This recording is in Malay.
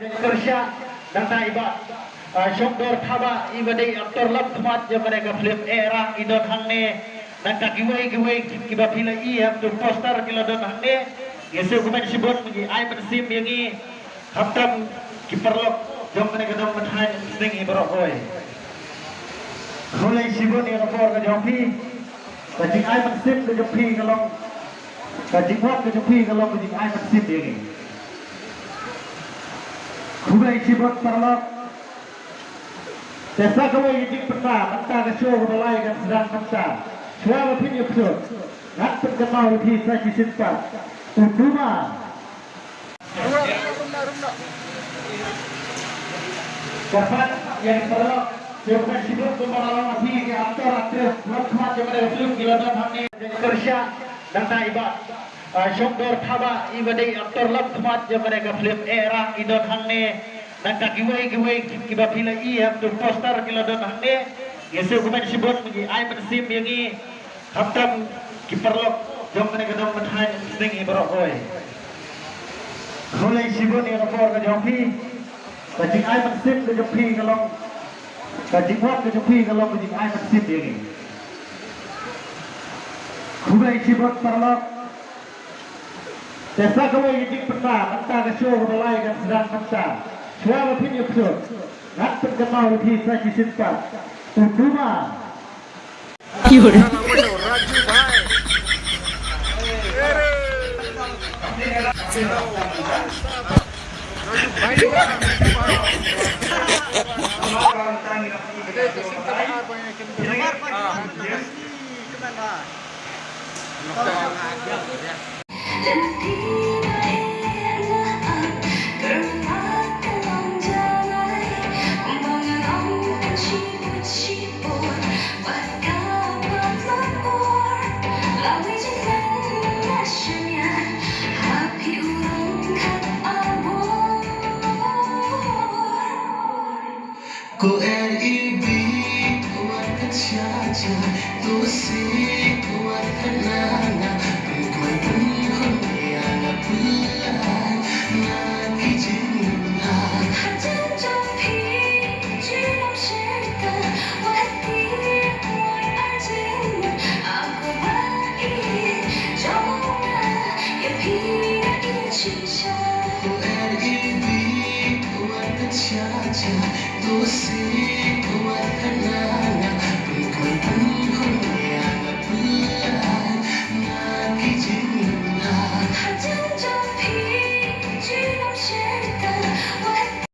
Kerja dan taibat syokdor thaba ibadai aktor lab khamat je mereka film era idon hangne dan kagiwai kiba pila iya tu poster kila don hangne yesu kumen sibon mengi ai mensim yangi haftam kiperlok jom mereka dong menhan sing ibrahoi mulai sibon yang rapor ke jopi kajing ai mensim ke jopi kalong kajing wak ke jopi kalong kajing ai mensim yangi Kubai sibot parlok Desa kawai yidik peta Mata kesyo kudalai kan sedang mata Suara pinyuk sur Ngat perkemau di saji simpat Uduma Kapan yang parlok Kubai sibot kumaralong api Ke aktor aktif Lakmat yang ada film Giladon hamni Kerja dan taibat syokdor thaba ibadai aktor lab khamat je mereka film era idon hangne dan kagiwai kiba pila iya tu poster kila don hangne yesu kumen sibon mengi ai mensim yangi haftam kiperlok jom mereka dong menhan sing ibrahoi mulai sibon yang rapor ke jopi kajing ai mensim ke jopi kalong kajing wak ke jopi kalong kajing ai mensim yangi kubai sibot parlok Desa kawai yidik peta Mata kesyo kudalai kan sedang mata Suara pinyuk sur Ngat perkemau di saji simpat Uduma Yuri Ku RIB kuat saja, tu si kuat